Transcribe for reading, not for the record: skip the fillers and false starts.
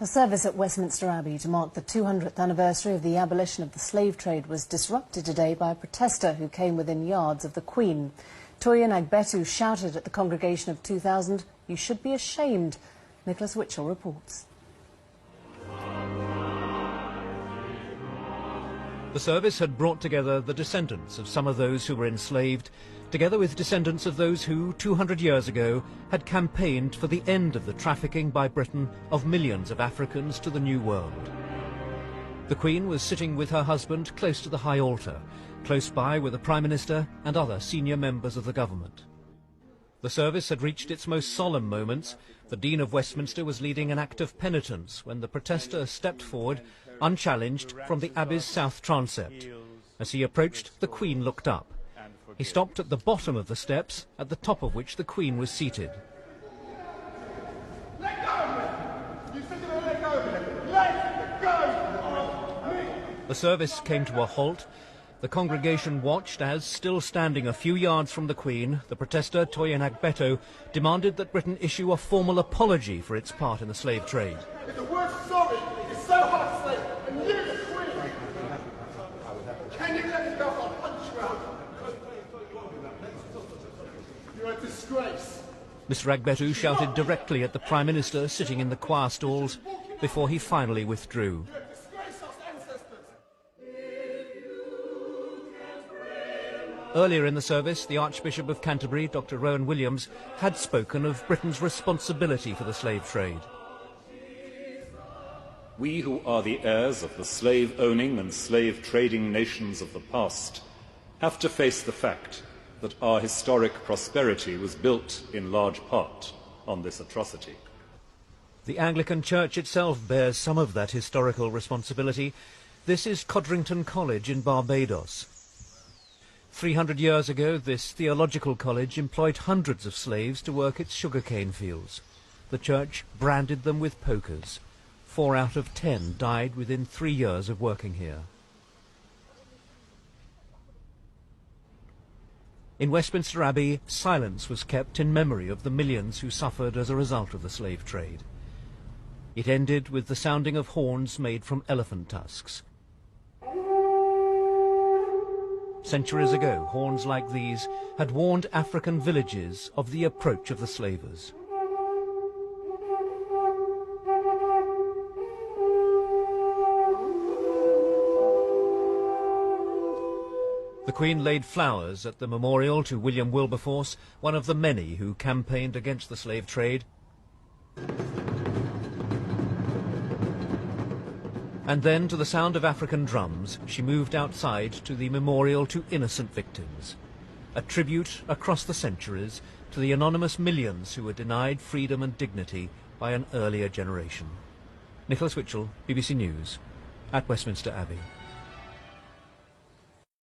A service at Westminster Abbey to mark the 200th anniversary of the abolition of the slave trade was disrupted today by a protester who came within yards of the Queen. Toyin Agbetu shouted at the congregation of 2,000, "You should be ashamed." Nicholas Witchell reports. The service had brought together the descendants of some of those who were enslaved, together with descendants of those who, 200 years ago, had campaigned for the end of the trafficking by Britain of millions of Africans to the New World. The Queen was sitting with her husband close to the high altar. Close by were the Prime Minister and other senior members of the government. The service had reached its most solemn moments. The Dean of Westminster was leading an act of penitence when the protester stepped forward, unchallenged, from the Abbey's south transept. As he approached, the Queen looked up. He stopped at the bottom of the steps, at the top of which the Queen was seated. Let go of me! You said you're going to let go of me! Let go of me! The service came to a halt. The congregation watched as, still standing a few yards from the Queen, the protester Toyin Agbetu demanded that Britain issue a formal apology for its part in the slave trade. If the word sorry is so hard to say, and you, the Queen, can you let me go? I'll punch you out. You're a disgrace. Mr Agbetu shouted directly at the Prime Minister sitting in the choir stalls before he finally withdrew. Earlier in the service, the Archbishop of Canterbury, Dr Rowan Williams, had spoken of Britain's responsibility for the slave trade. We who are the heirs of the slave-owning and slave-trading nations of the past have to face the fact that our historic prosperity was built in large part on this atrocity. The Anglican Church itself bears some of that historical responsibility. This is Codrington College in Barbados. 300 years ago, this theological college employed hundreds of slaves to work its sugarcane fields. The church branded them with pokers. 4 out of 10 died within 3 years of working here. In Westminster Abbey, silence was kept in memory of the millions who suffered as a result of the slave trade. It ended with the sounding of horns made from elephant tusks. Centuries ago, horns like these had warned African villages of the approach of the slavers. The Queen laid flowers at the memorial to William Wilberforce, one of the many who campaigned against the slave trade. And then, to the sound of African drums, she moved outside to the memorial to innocent victims, a tribute across the centuries to the anonymous millions who were denied freedom and dignity by an earlier generation. Nicholas Witchell, BBC News, at Westminster Abbey.